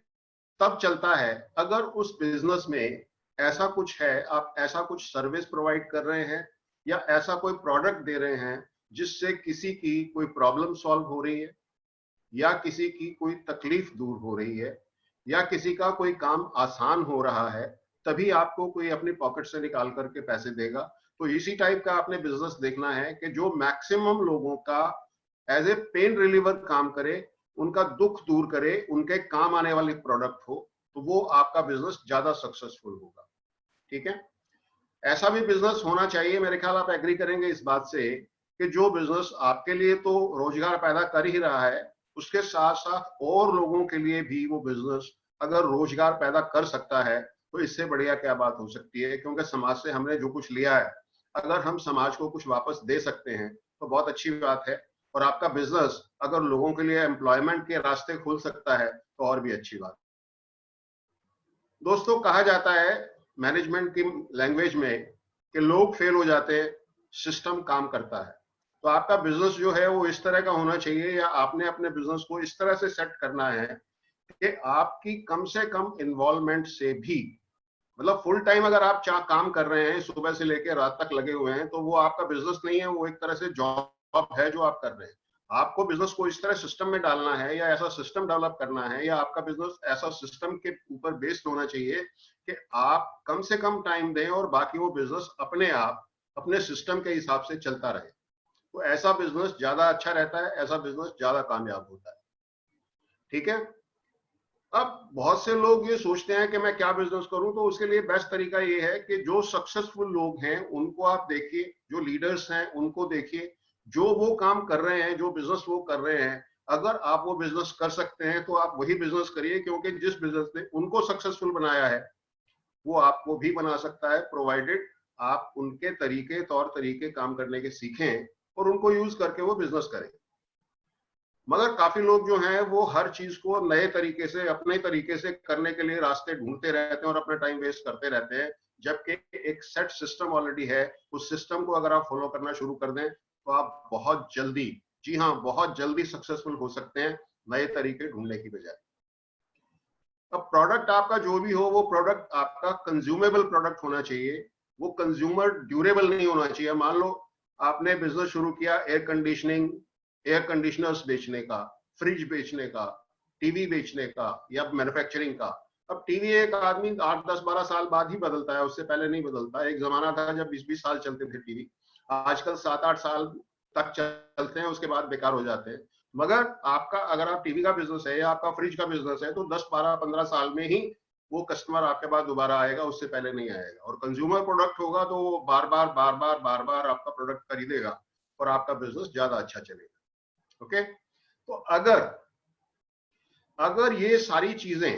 Speaker 1: तब चलता है अगर उस बिजनेस में ऐसा कुछ है, आप ऐसा कुछ सर्विस प्रोवाइड कर रहे हैं या ऐसा कोई प्रोडक्ट दे रहे हैं जिससे किसी की कोई प्रॉब्लम सॉल्व हो रही है या किसी की कोई तकलीफ दूर हो रही है या किसी का कोई काम आसान हो रहा है, तभी आपको कोई अपनी पॉकेट से निकाल करके पैसे देगा। तो इसी टाइप का आपने बिजनेस देखना है कि जो मैक्सिमम लोगों का एज ए पेन रिलीवर काम करे, उनका दुख दूर करे, उनके काम आने वाली प्रोडक्ट हो, तो वो आपका बिजनेस ज्यादा सक्सेसफुल होगा। ठीक है। ऐसा भी बिजनेस होना चाहिए, मेरे ख्याल आप एग्री करेंगे इस बात से, कि जो बिजनेस आपके लिए तो रोजगार पैदा कर ही रहा है, उसके साथ साथ और लोगों के लिए भी वो बिजनेस अगर रोजगार पैदा कर सकता है तो इससे बढ़िया क्या बात हो सकती है। क्योंकि समाज से हमने जो कुछ लिया है, अगर हम समाज को कुछ वापस दे सकते हैं तो बहुत अच्छी बात है। और आपका बिजनेस अगर लोगों के लिए एम्प्लॉयमेंट के रास्ते खोल सकता है तो और भी अच्छी बात। दोस्तों, कहा जाता है मैनेजमेंट की लैंग्वेज में कि लोग फेल हो जाते हैं, सिस्टम काम करता है। तो आपका बिजनेस जो है वो इस तरह का होना चाहिए, या आपने अपने बिजनेस को इस तरह से सेट करना है कि आपकी कम से कम इन्वॉल्वमेंट से भी, मतलब फुल टाइम अगर आप काम कर रहे हैं, सुबह से लेकर रात तक लगे हुए हैं, तो वो आपका बिजनेस नहीं है, वो एक तरह से जॉब है जो आप कर रहे हैं। आपको बिजनेस को इस तरह सिस्टम में डालना है या ऐसा सिस्टम डेवलप करना है, या आपका बिजनेस ऐसा सिस्टम के ऊपर बेस्ड होना चाहिए कि आप कम से कम टाइम दें और बाकी वो बिजनेस अपने आप अपने सिस्टम के हिसाब से चलता रहे। तो ऐसा बिजनेस ज्यादा अच्छा रहता है, ऐसा बिजनेस ज्यादा कामयाब होता है। ठीक है। अब बहुत से लोग ये सोचते हैं कि मैं क्या बिजनेस करूं, तो उसके लिए बेस्ट तरीका ये है कि जो सक्सेसफुल लोग हैं उनको आप देखिए, जो लीडर्स हैं उनको देखिए, जो वो काम कर रहे हैं, जो बिजनेस वो कर रहे हैं, अगर आप वो बिजनेस कर सकते हैं तो आप वही बिजनेस करिए, क्योंकि जिस बिजनेस ने उनको सक्सेसफुल बनाया है वो आपको भी बना सकता है, प्रोवाइडेड आप उनके तरीके, तौर तरीके काम करने के सीखें और उनको यूज करके वो बिजनेस करें। मगर काफी लोग जो हैं वो हर चीज को नए तरीके से, अपने तरीके से करने के लिए रास्ते ढूंढते रहते हैं और अपना टाइम वेस्ट करते रहते हैं, जबकि एक सेट सिस्टम ऑलरेडी है। उस सिस्टम को अगर आप फॉलो करना शुरू कर दें तो आप बहुत जल्दी, जी हाँ, बहुत जल्दी सक्सेसफुल हो सकते हैं, नए तरीके ढूंढने की बजाय। अब प्रोडक्ट आपका जो भी हो, वो प्रोडक्ट आपका कंज्यूमेबल प्रोडक्ट होना चाहिए, वो कंज्यूमर ड्यूरेबल नहीं होना चाहिए। मान लो आपने बिजनेस शुरू किया एयर कंडीशनिंग, एयर कंडीशनर्स बेचने का, फ्रिज बेचने का, टीवी बेचने का या मैन्युफैक्चरिंग का। अब टीवी एक आदमी 8, 10, 12 साल बाद ही बदलता है, उससे पहले नहीं बदलता। एक जमाना था जब 20-20 साल चलते थे टीवी, आजकल 7-8 साल तक चलते हैं, उसके बाद बेकार हो जाते हैं। मगर आपका, अगर आप टीवी का बिजनेस है या आपका फ्रिज का बिजनेस है, तो 10, 12, 15 साल में ही वो कस्टमर आपके पास दोबारा आएगा, उससे पहले नहीं आएगा। और कंज्यूमर प्रोडक्ट होगा तो वो बार बार बार बार बार बार आपका प्रोडक्ट खरीदेगा और आपका बिजनेस ज्यादा अच्छा चलेगा। ओके। तो अगर ये सारी चीजें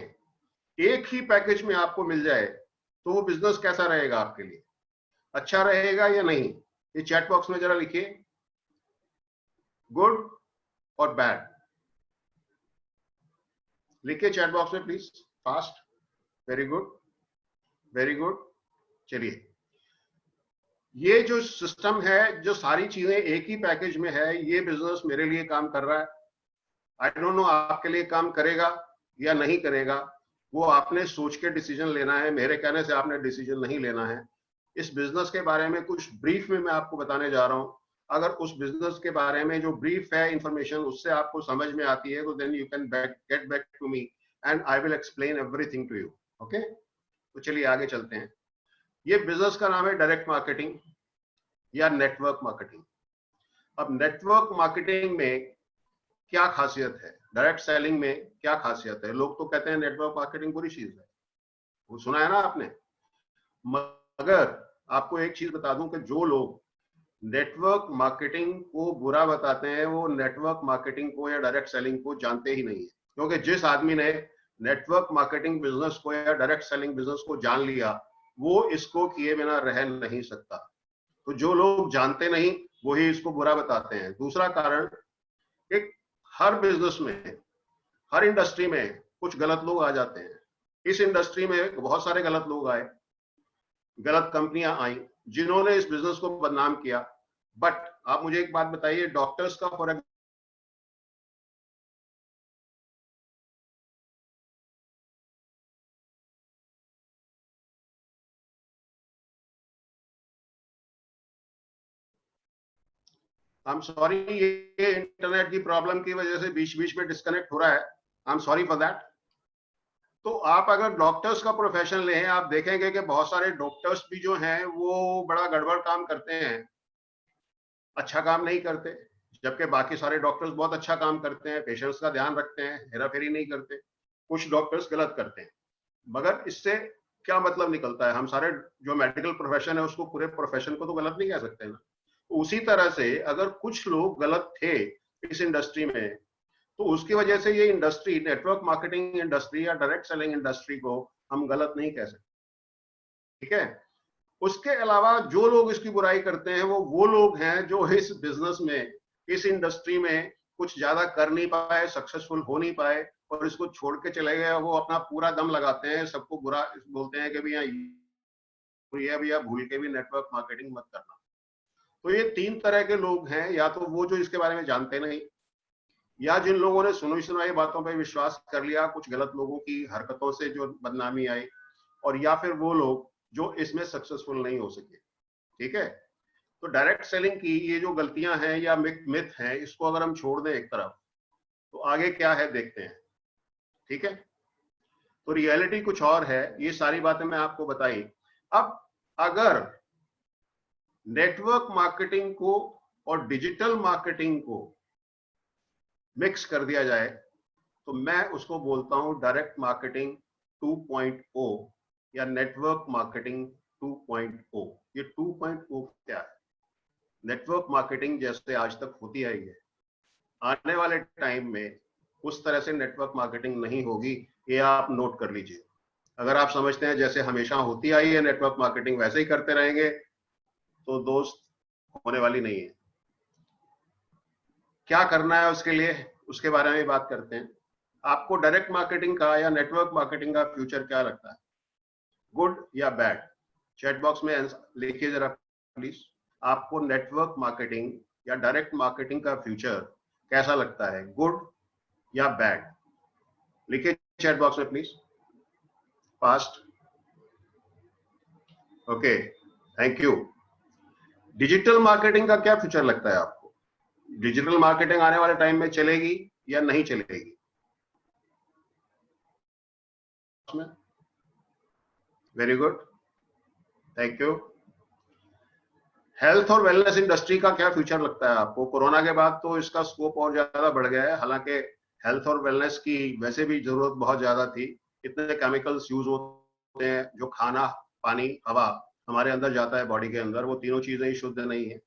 Speaker 1: एक ही पैकेज में आपको मिल जाए तो वो बिजनेस कैसा रहेगा आपके लिए, अच्छा रहेगा या नहीं? ये चैट बॉक्स में जरा लिखिए, गुड और बैड लिखिए चैट बॉक्स में please, fast. Very good, very good. चलिए, ये जो सिस्टम है, जो सारी चीजें एक ही पैकेज में है, ये बिजनेस मेरे लिए काम कर रहा है। आई डोंट नो आपके लिए काम करेगा या नहीं करेगा, वो आपने सोच के डिसीजन लेना है, मेरे कहने से आपने डिसीजन नहीं लेना है। इस बिजनेस के बारे में कुछ ब्रीफ में मैं आपको बताने जा रहा हूं। अगर उस बिजनेस के बारे में जो ब्रीफ है इंफॉर्मेशन उससे आपको समझ में आती है, तो then you can get back to me and I will explain everything to you. Okay. तो चलिए आगे चलते हैं। ये बिजनेस का नाम है डायरेक्ट मार्केटिंग या नेटवर्क मार्केटिंग। अब नेटवर्क मार्केटिंग में क्या खासियत है, डायरेक्ट सेलिंग में क्या खासियत है? लोग तो कहते हैं नेटवर्क मार्केटिंग बुरी चीज है, वो सुना है ना आपने। मगर आपको एक चीज बता दूं कि जो लोग नेटवर्क मार्केटिंग को बुरा बताते हैं, वो नेटवर्क मार्केटिंग को या डायरेक्ट सेलिंग को जानते ही नहीं है। क्योंकि जिस आदमी ने नेटवर्क मार्केटिंग बिजनेस को या डायरेक्ट सेलिंग बिजनेस को जान लिया, वो इसको किए बिना रह नहीं सकता। तो जो लोग जानते नहीं वही इसको बुरा बताते हैं। दूसरा कारण, एक हर बिजनेस में, हर इंडस्ट्री में कुछ गलत लोग आ जाते हैं। इस इंडस्ट्री में बहुत सारे गलत लोग आए, गलत कंपनियां आई जिन्होंने इस बिजनेस को बदनाम किया। बट आप मुझे एक बात बताइए, डॉक्टर्स का फॉर आई एम सॉरी, ये इंटरनेट की प्रॉब्लम की वजह से बीच बीच में डिस्कनेक्ट हो रहा है, I am sorry for that. तो आप अगर डॉक्टर्स का प्रोफेशन लें, आप देखेंगे कि बहुत सारे डॉक्टर्स भी जो हैं वो बड़ा गड़बड़ काम करते हैं, अच्छा काम नहीं करते, जबकि बाकी सारे डॉक्टर्स बहुत अच्छा काम करते हैं, पेशेंट्स का ध्यान रखते हैं, हेराफेरी नहीं करते। कुछ डॉक्टर्स गलत करते हैं, मगर इससे क्या मतलब निकलता है? हम सारे जो मेडिकल प्रोफेशन है उसको, पूरे प्रोफेशन को तो गलत नहीं कह सकते ना। उसी तरह से अगर कुछ लोग गलत थे इस इंडस्ट्री में, तो उसकी वजह से ये इंडस्ट्री, नेटवर्क मार्केटिंग इंडस्ट्री या डायरेक्ट सेलिंग इंडस्ट्री को हम गलत नहीं कह सकते, ठीक है। उसके अलावा जो लोग इसकी बुराई करते हैं वो लोग हैं जो इस बिजनेस में, इस इंडस्ट्री में कुछ ज्यादा कर नहीं पाए, सक्सेसफुल हो नहीं पाए और इसको छोड़ के चले गए। वो अपना पूरा दम लगाते हैं, सबको बुरा बोलते हैं कि भैया ये भैया भूल के भी नेटवर्क मार्केटिंग मत करना। तो ये तीन तरह के लोग हैं, या तो वो जो इसके बारे में जानते नहीं, या जिन लोगों ने सुनी सुनाई बातों पर विश्वास कर लिया, कुछ गलत लोगों की हरकतों से जो बदनामी आई, और या फिर वो लोग जो इसमें सक्सेसफुल नहीं हो सके, ठीक है। तो डायरेक्ट सेलिंग की ये जो गलतियां हैं या मिथ हैं, इसको अगर हम छोड़ दें एक तरफ, तो आगे क्या है देखते हैं, ठीक है। तो रियलिटी कुछ और है, ये सारी बातें मैं आपको बताई। अब अगर नेटवर्क मार्केटिंग को और डिजिटल मार्केटिंग को मिक्स कर दिया जाए, तो मैं उसको बोलता हूं डायरेक्ट मार्केटिंग 2.0 या नेटवर्क मार्केटिंग 2.0। ये 2.0 क्या है? नेटवर्क मार्केटिंग जैसे आज तक होती आई है, आने वाले टाइम में उस तरह से नेटवर्क मार्केटिंग नहीं होगी, ये आप नोट कर लीजिए। अगर आप समझते हैं जैसे हमेशा होती आई है नेटवर्क मार्केटिंग वैसे ही करते रहेंगे, तो दोस्त होने वाली नहीं है। क्या करना है उसके लिए, उसके बारे में बात करते हैं। आपको डायरेक्ट मार्केटिंग का या नेटवर्क मार्केटिंग का फ्यूचर क्या लगता है, गुड या बैड? चैट बॉक्स में लिखिए जरा प्लीज। आपको नेटवर्क मार्केटिंग या डायरेक्ट मार्केटिंग का फ्यूचर कैसा लगता है, गुड या बैड? लिखिए चैट बॉक्स में please, fast. Okay, thank you. Digital marketing का क्या फ्यूचर लगता है आपको? डिजिटल मार्केटिंग आने वाले टाइम में चलेगी या नहीं चलेगी? Very good, thank you. Health और वेलनेस इंडस्ट्री का क्या फ्यूचर लगता है आपको? कोरोना के बाद तो इसका स्कोप और ज्यादा बढ़ गया है, हालांकि हेल्थ और वेलनेस की वैसे भी जरूरत बहुत ज्यादा थी। इतने केमिकल्स यूज होते हैं, जो खाना, पानी, हवा हमारे अंदर जाता है बॉडी के अंदर, वो तीनों चीजें ही शुद्ध नहीं है।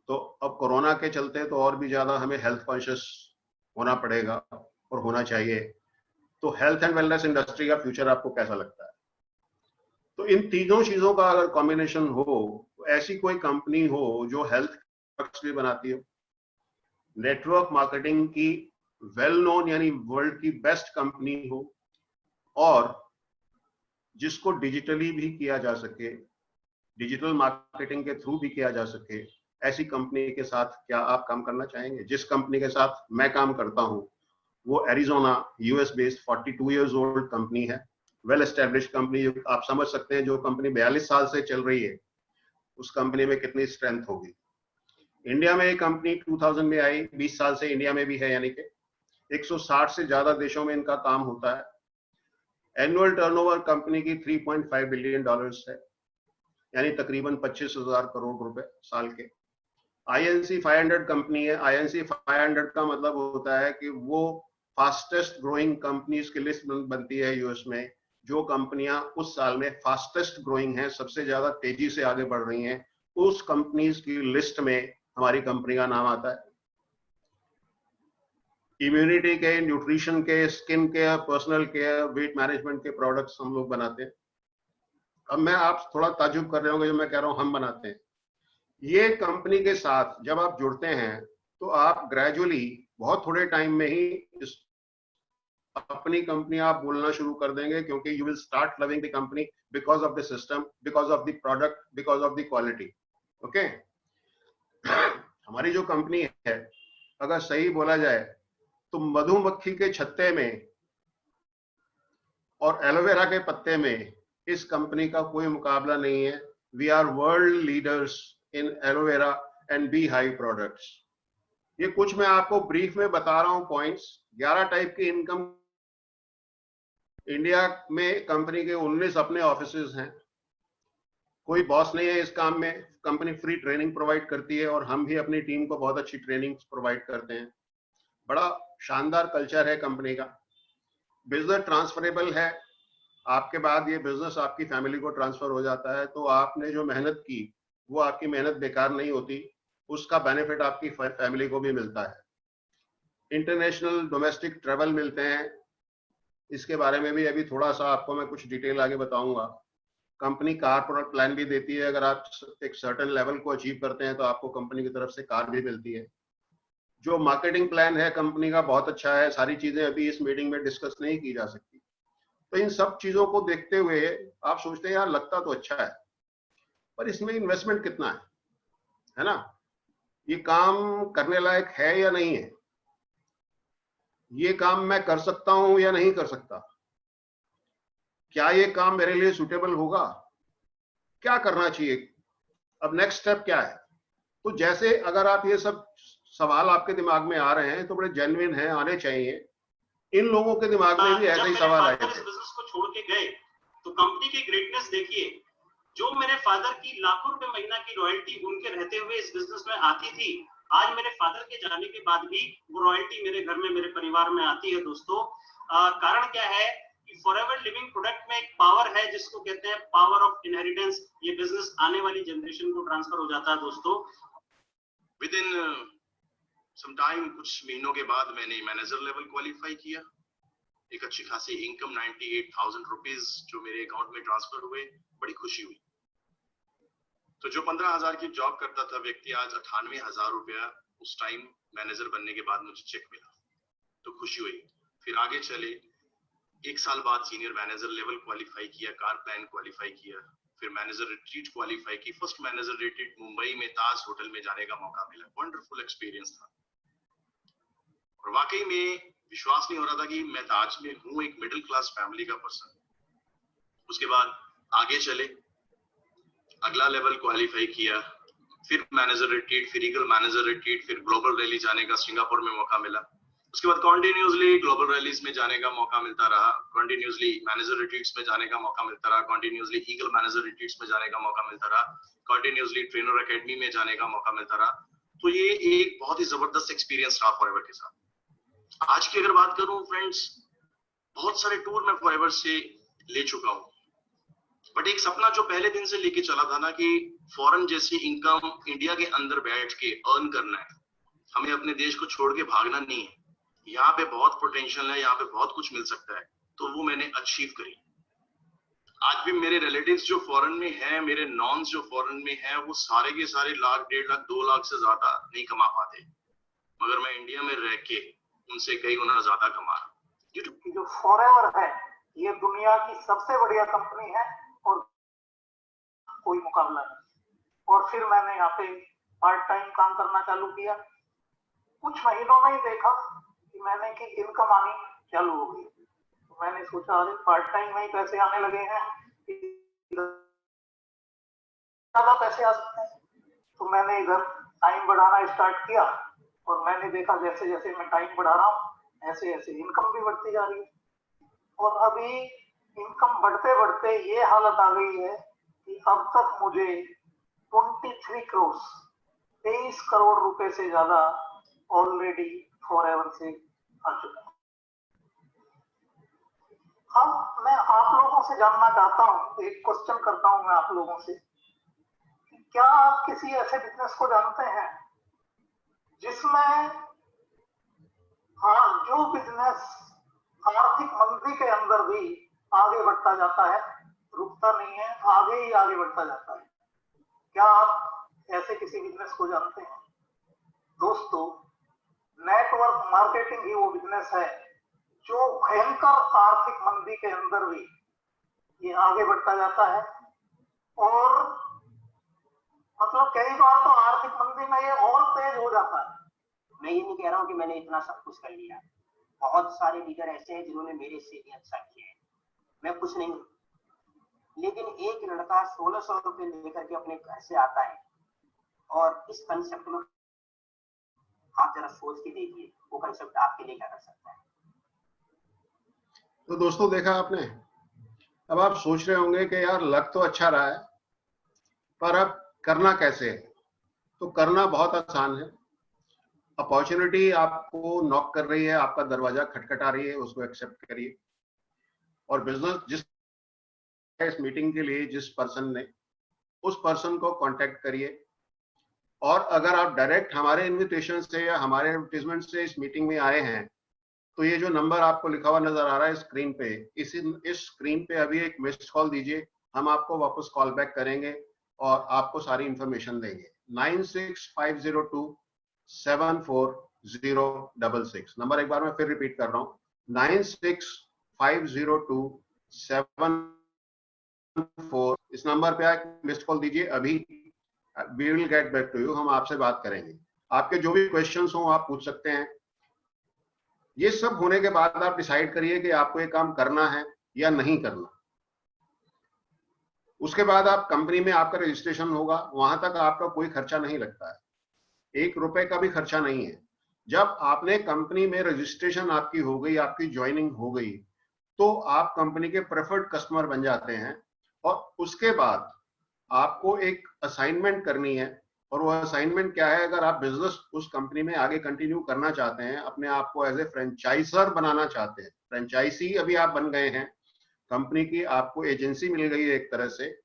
Speaker 1: तो अब कोरोना के चलते तो और भी ज्यादा हमें हेल्थ कॉन्शियस होना पड़ेगा और होना चाहिए। तो हेल्थ एंड वेलनेस इंडस्ट्री का फ्यूचर आपको कैसा लगता है? तो इन तीनों चीजों का अगर कॉम्बिनेशन हो, तो ऐसी कोई कंपनी हो जो हेल्थ प्रोडक्ट्स भी बनाती हो, नेटवर्क मार्केटिंग की वेल नोन यानी वर्ल्ड की बेस्ट कंपनी हो, और जिसको डिजिटली भी किया जा सके, डिजिटल मार्केटिंग के थ्रू भी किया जा सके, ऐसी कंपनी के साथ क्या आप काम करना चाहेंगे? जिस कंपनी के साथ मैं काम करता हूं वो Arizona, US based 42 years old company है, वेल एस्टेब्लिश्ड कंपनी। आप समझ सकते हैं जो कंपनी 42 साल से चल रही है, उस कंपनी में कितनी स्ट्रेंथ होगी। इंडिया में ये कंपनी 2000 में आई, 20 साल से इंडिया में भी है, यानी कि 160 से ज्यादा देशों में इनका काम होता है। एनुअल टर्नओवर कंपनी की $3.5 बिलियन है, यानी तकरीबन 25,000 करोड़ रुपए साल के। INC 500 कंपनी है। INC 500 का मतलब होता है कि वो फास्टेस्ट ग्रोइंग कंपनीज की लिस्ट बनती है यूएस में, जो कंपनियां उस साल में फास्टेस्ट ग्रोइंग हैं, सबसे ज्यादा तेजी से आगे बढ़ रही हैं, उस कंपनीज की लिस्ट में हमारी कंपनी का नाम आता है। इम्यूनिटी के, न्यूट्रिशन के, skin care, personal care, weight management के प्रोडक्ट्स हम लोग बनाते हैं। अब मैं आप थोड़ा ताजुब कर रहे होंगे जो मैं कह रहा हूं हम बनाते हैं, ये कंपनी के साथ जब आप जुड़ते हैं तो आप ग्रेजुअली बहुत थोड़े टाइम में ही इस अपनी कंपनी आप बोलना शुरू कर देंगे, क्योंकि you will start loving the company because of the system, because of the product, because of the quality. Okay, हमारी जो कंपनी है, अगर सही बोला जाए तो मधुमक्खी के छत्ते में और एलोवेरा के पत्ते में इस कंपनी का कोई मुकाबला नहीं है। We are world leaders in aloe vera and beehive products. ये कुछ मैं आपको ब्रीफ में बता रहा हूं पॉइंट्स। 11 टाइप की इनकम इंडिया में कंपनी के 19 अपने ऑफिसेज हैं। कोई बॉस नहीं है इस काम में। कंपनी फ्री ट्रेनिंग प्रोवाइड करती है और हम भी अपनी टीम को बहुत अच्छी ट्रेनिंग प्रोवाइड करते हैं। बड़ा शानदार कल्चर है कंपनी का। बिजनेस ट्रांसफरेबल है। आपके बाद ये बिजनेस आपकी फैमिली को ट्रांसफर हो जाता है, तो आपने जो मेहनत की वो आपकी मेहनत बेकार नहीं होती, उसका बेनिफिट आपकी फैमिली को भी मिलता है। इंटरनेशनल डोमेस्टिक ट्रेवल मिलते हैं, इसके बारे में भी अभी थोड़ा सा आपको मैं कुछ डिटेल आगे बताऊंगा। कंपनी कार प्लान भी देती है। अगर आप एक सर्टेन लेवल को अचीव करते हैं तो आपको कंपनी की तरफ से कार भी मिलती है। जो मार्केटिंग प्लान है कंपनी का बहुत अच्छा है। सारी चीजें अभी इस मीटिंग में डिस्कस नहीं की जा सकती। तो इन सब चीजों को देखते हुए आप सोचते हैं यार लगता तो अच्छा है, पर इसमें इन्वेस्टमेंट कितना है ना? ये काम करने लायक है या नहीं है? ये काम मैं कर सकता हूं या नहीं कर सकता? क्या ये काम मेरे लिए सुटेबल होगा? क्या करना चाहिए? अब नेक्स्ट स्टेप क्या है? तो जैसे अगर आप ये सब सवाल आपके दिमाग में आ रहे हैं तो बड़े जेन्युइन हैं, आने चाहिए। इन लोगों के दिमाग में भी ऐसे ही सवाल आए थे।
Speaker 2: इस बिजनेस को छोड़ के गए तो कंपनी की ग्रेटनेस देखिए। जो मेरे फादर की लाखों रुपए महीना की रॉयल्टी उनके रहते हुए इस बिजनेस में आती थी, आज मेरे फादर के जाने के बाद भी वो रॉयल्टी मेरे घर में, मेरे परिवार में आती है। दोस्तों, कारण क्या है कि फॉरएवर लिविंग प्रोडक्ट में एक पावर है जिसको कहते हैं पावर ऑफ इनहेरिटेंस। ये बिजनेस आने वाली जनरेशन को ट्रांसफर हो जाता है। दोस्तों, विद इन सम टाइम, कुछ महीनों के बाद मैंने मैनेजर लेवल क्वालिफाई किया। एक अच्छी खासी इनकम 98,000 रुपीज जो मेरे अकाउंट में ट्रांसफर हुए, बड़ी खुशी हुई। तो जो 15,000 की जॉब करता था व्यक्ति, आज 98,000 रुपया उस टाइम मैनेजर बनने के बाद मुझे चेक मिला, तो खुशी हुई। फिर आगे चले, 1 साल बाद सीनियर मैनेजर लेवल क्वालिफाई किया, कार प्लान क्वालिफाई किया, फिर मैनेजर रिट्रीट क्वालिफाई की। फर्स्ट मैनेजर रिट्रीट मुंबई में ताज होटल में जाने का मौका मिला। वंडरफुल एक्सपीरियंस था और वाकई में विश्वास नहीं हो रहा था कि मैं ताज में हूँ, एक मिडिल क्लास फैमिली का पर्सन। उसके बाद आगे चले, अगला लेवल क्वालिफाई किया, फिर मैनेजर रिट्रीट, फिर ईगल मैनेजर रिट्रीट, फिर ग्लोबल रैली जाने का सिंगापुर में मौका मिला। उसके बाद कॉन्टिन्यूसली ग्लोबल रैलीज में जाने का मौका मिलता रहा, कॉन्टिन्यूसली मैनेजर रिट्रीट्स में जाने का मौका मिलता रहा, कॉन्टिन्यूसली ईगल मैनेजर रिट्रीट्स में जाने का मौका मिलता रहा, कॉन्टिन्यूसली ट्रेनर एकेडमी में जाने का मौका मिलता रहा। तो ये एक बहुत ही जबरदस्त एक्सपीरियंस रहा फॉरएवर के साथ। आज की अगर बात करूं फ्रेंड्स, बहुत सारे टूर मैं फॉरएवर से ले चुका हूं, बट एक सपना जो पहले दिन से लेके चला था ना कि फॉरेन जैसी इनकम इंडिया के अंदर बैठ के अर्न करना है, हमें अपने देश को छोड़ के भागना नहीं है। यहाँ पे बहुत पोटेंशियल है, यहाँ पे बहुत कुछ मिल सकता है, तो वो मैंने अचीव करी। आज भी मेरे रिलेटिव्स जो फॉरेन में हैं, मेरे नॉन्स जो फॉरेन में हैं, वो सारे के सारे लाख, 1.5 लाख, 2 लाख से ज्यादा नहीं कमा पाते, मगर मैं इंडिया में रह के उनसे कई गुना ज्यादा कमा रहा हूँ।
Speaker 3: जो फॉरएवर है ये दुनिया की सबसे बढ़िया कंपनी है और कोई मुकाबला नहीं। और फिर मैंने यहाँ पे पार्ट टाइम काम करना चालू किया। कुछ महीनों में ही देखा कि मैंने की इनकम आनी चालू हो गई। तो मैंने सोचा अरे पार्ट टाइम में ही पैसे आने लगे हैं, ज्यादा पैसे आ सकते हैं। तो मैंने इधर टाइम बढ़ाना स्टार्ट किया और मैंने देखा जैसे जैसे मैं टाइम बढ़ा रहा हूँ ऐसे ऐसे इनकम भी बढ़ती जा रही है। और अभी इनकम बढ़ते बढ़ते ये हालत आ गई है कि अब तक मुझे 23 करोड़ 23 करोड़ रुपए से ज्यादा ऑलरेडी फॉरएवर से आ चुका है। अब मैं आप लोगों से जानना चाहता हूं, एक क्वेश्चन करता हूं मैं आप लोगों से, क्या आप किसी ऐसे बिजनेस को जानते हैं जिसमें जो बिजनेस आर्थिक मंदी के अंदर भी आगे बढ़ता जाता है, रुकता नहीं है, आगे ही आगे बढ़ता जाता है? क्या आप ऐसे किसी बिजनेस को जानते हैं? दोस्तों, नेटवर्क मार्केटिंग ही वो बिजनेस है जो भयंकर आर्थिक मंदी के अंदर भी ये आगे बढ़ता जाता है। और मतलब कई बार तो आर्थिक मंदी में ये और तेज हो जाता है।
Speaker 4: मैं ये नहीं कह रहा हूँ कि मैंने इतना सब कुछ कर लिया, बहुत सारे लीडर ऐसे हैं जिन्होंने मेरे से भी अच्छा किया है, मैं कुछ नहीं हूँ। लेकिन एक लड़का 1600 रुपए लेकर के अपने घर से आता है, और इस कंसेप्ट में आप जरा सोच के देखिए वो कंसेप्ट आपके लिए क्या कर सकता है।
Speaker 1: तो दोस्तों देखा आपने, अब आप सोच रहे होंगे कि यार लग तो अच्छा रहा है, पर अब करना कैसे है? तो करना बहुत आसान है। अपॉर्चुनिटी आपको नॉक कर रही है, आपका दरवाजा खटखटा रही है, उसको एक्सेप्ट करिए। और बिजनेस जिस इस मीटिंग के लिए जिस पर्सन ने, उस पर्सन को कांटेक्ट करिए। और अगर आप डायरेक्ट हमारे इनविटेशन से या हमारे एडवर्टाइजमेंट से इस मीटिंग में आए हैं, तो ये जो नंबर आपको लिखा हुआ नजर आ रहा है स्क्रीन पे, इस स्क्रीन पे अभी एक मिस्ड कॉल दीजिए, हम आपको वापस कॉल बैक करेंगे और आपको सारी इंफॉर्मेशन देंगे। 9650274066 नंबर एक बार मैं फिर रिपीट कर रहा हूँ, 96502740, इस नंबर पे आप मिस्ड कॉल दीजिए अभी। We will get back to you, हम आपसे बात करेंगे। आपके जो भी क्वेश्चंस हो आप पूछ सकते हैं। ये सब होने के बाद आप डिसाइड करिए कि आपको ये काम करना है या नहीं करना। उसके बाद आप कंपनी में आपका रजिस्ट्रेशन होगा, वहां तक आपका कोई खर्चा नहीं लगता है, 1 रुपए का भी खर्चा नहीं है। जब आपने कंपनी में रजिस्ट्रेशन आपकी हो गई, आपकी ज्वाइनिंग हो गई, तो आप कंपनी के प्रेफर्ड कस्टमर बन जाते हैं। और उसके बाद आपको एक असाइनमेंट करनी है, और वो असाइनमेंट क्या है? अगर आप बिजनेस उस कंपनी में आगे कंटिन्यू करना चाहते हैं, अपने आप को एज ए फ्रेंचाइजर बनाना चाहते हैं, फ्रेंचाइजी अभी आप बन गए हैं, कंपनी की आपको एजेंसी मिल गई है एक तरह से,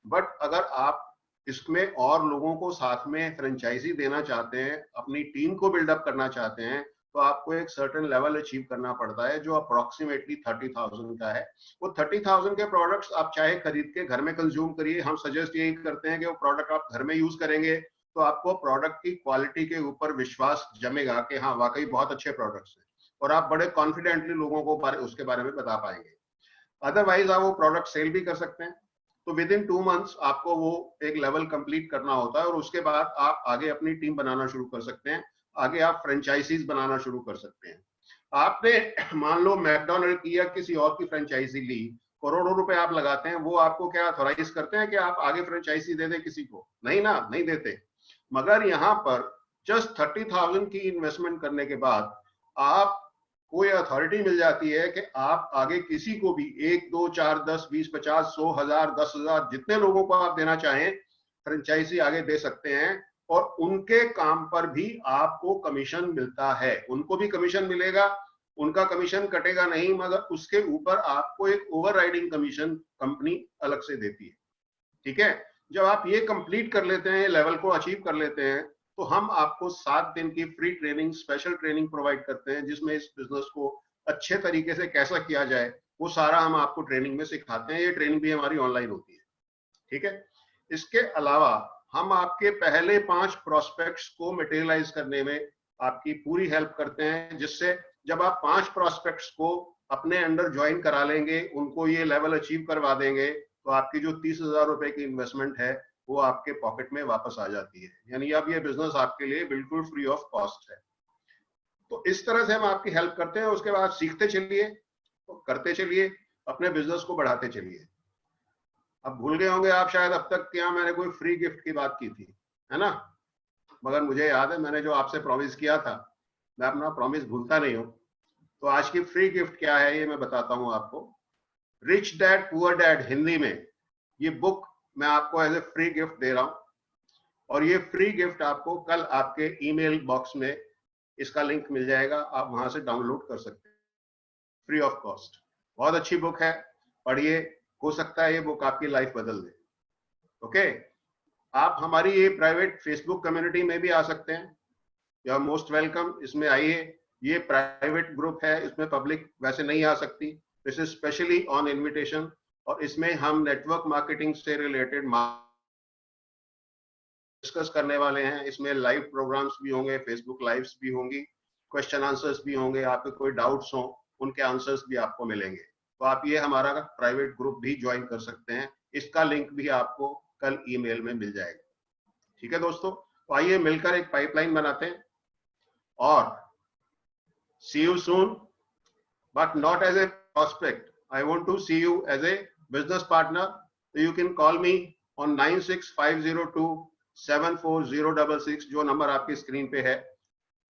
Speaker 1: बट अगर आप इसमें और लोगों को साथ में फ्रेंचाइजी देना चाहते हैं, अपनी टीम को बिल्डअप करना चाहते हैं, तो आपको एक सर्टेन लेवल अचीव करना पड़ता है जो अप्रोक्सीमेटली 30,000 का है। वो 30,000 के प्रोडक्ट्स आप चाहे खरीद के घर में कंज्यूम करिए, हम सजेस्ट यही करते हैं कि वो प्रोडक्ट आप घर में यूज करेंगे तो आपको प्रोडक्ट की क्वालिटी के ऊपर विश्वास जमेगा कि हाँ वाकई बहुत अच्छे प्रोडक्ट्स हैं, और आप बड़े कॉन्फिडेंटली लोगों को उसके बारे में बता पाएंगे। अदरवाइज आप वो प्रोडक्ट सेल भी कर सकते हैं। तो विद इन 2 मंथ्स आपको वो एक लेवल कंप्लीट करना होता है, और उसके बाद आप आगे अपनी टीम बनाना शुरू कर सकते हैं, आगे आप फ्रेंचाइजीज बनाना शुरू कर सकते हैं। आपने मान लो मैकडोनल्ड की या किसी और की फ्रेंचाइजी ली, करोड़ों रुपए आप लगाते हैं, वो आपको क्या ऑथोराइज करते हैं कि आप आगे फ्रेंचाइजी दे दें किसी को? नहीं ना, नहीं देते। मगर यहाँ पर जस्ट 30,000 की इन्वेस्टमेंट करने के बाद आप कोई अथॉरिटी मिल जाती है कि आप आगे किसी को भी 1, 2, 4, 10, 20, 50, 100, 1000, 10,000 जितने लोगों को आप देना चाहें फ्रेंचाइजी आगे दे सकते हैं, और उनके काम पर भी आपको कमीशन मिलता है। उनको भी कमीशन मिलेगा, उनका कमीशन कटेगा नहीं, मगर उसके ऊपर आपको एक ओवरराइडिंग कमीशन कंपनी अलग से देती है। ठीक है, जब आप ये कंप्लीट कर लेते हैं, लेवल को अचीव कर लेते हैं, तो हम आपको 7 दिन की free training, special training provide करते हैं, जिसमें इस बिजनेस को अच्छे तरीके से कैसा किया जाए वो सारा हम आपको ट्रेनिंग में सिखाते हैं। ये ट्रेनिंग भी हमारी ऑनलाइन होती है। ठीक है, इसके अलावा हम आपके पहले 5 प्रोस्पेक्ट्स को मटेरियलाइज करने में आपकी पूरी हेल्प करते हैं, जिससे जब आप 5 प्रोस्पेक्ट्स को अपने अंडर ज्वाइन करा लेंगे, उनको ये लेवल अचीव करवा देंगे, तो आपकी जो 30,000 रुपए की इन्वेस्टमेंट है वो आपके पॉकेट में वापस आ जाती है। यानी अब ये बिजनेस आपके लिए बिल्कुल फ्री ऑफ कॉस्ट है। तो इस तरह से हम आपकी हेल्प करते हैं। उसके बाद सीखते चलिए, करते चलिए, अपने बिजनेस को बढ़ाते चलिए। अब भूल गए होंगे आप शायद अब तक क्या मैंने कोई फ्री गिफ्ट की बात की थी, है ना? मगर मुझे याद है मैंने जो आपसे प्रॉमिस किया था, मैं अपना प्रॉमिस भूलता नहीं हूं। तो आज की फ्री गिफ्ट क्या है ये मैं बताता हूं आपको। Rich dad poor dad Hindi में ये बुक मैं आपको एज ए फ्री गिफ्ट दे रहा हूं, और ये फ्री गिफ्ट आपको कल आपके ईमेल बॉक्स में इसका लिंक मिल जाएगा, आप वहां से डाउनलोड कर सकते हैं फ्री ऑफ कॉस्ट। बहुत अच्छी बुक है, पढ़िए, हो सकता है ये बुक आपकी लाइफ बदल दे। ओके, आप हमारी ये प्राइवेट फेसबुक कम्युनिटी में भी आ सकते हैं, यू आर मोस्ट वेलकम, इसमें आइए। ये प्राइवेट ग्रुप है, इसमें पब्लिक वैसे नहीं आ सकती, this is specially on invitation, और इसमें हम नेटवर्क मार्केटिंग से रिलेटेड डिस्कस करने वाले हैं। इसमें लाइव प्रोग्राम्स भी होंगे, फेसबुक लाइव्स भी होंगी, क्वेश्चन आंसर्स भी होंगे, आपके कोई डाउट्स हो उनके आंसर्स भी आपको मिलेंगे। तो आप ये हमारा प्राइवेट ग्रुप भी ज्वाइन कर सकते हैं, इसका लिंक भी आपको कल ईमेल में मिल जाएगा। ठीक है दोस्तों, तो आइए मिलकर एक पाइपलाइन बनाते हैं और see you soon, but not as a prospect. I want to see you as a business partner. So you can call me on 9650274066 जो नंबर आपकी स्क्रीन पे है।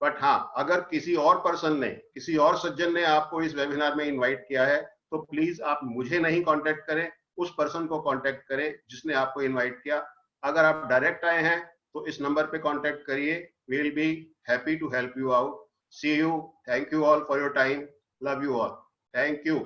Speaker 1: बट हाँ, अगर किसी और पर्सन ने, किसी और सज्जन ने आपको इस वेबिनार में इनवाइट किया है तो प्लीज आप मुझे नहीं कांटेक्ट करें, उस पर्सन को कांटेक्ट करें जिसने आपको इनवाइट किया। अगर आप डायरेक्ट आए हैं तो इस नंबर पे कांटेक्ट करिए, we will be happy to help you out. See you. Thank you all for your time. Love you all. Thank you.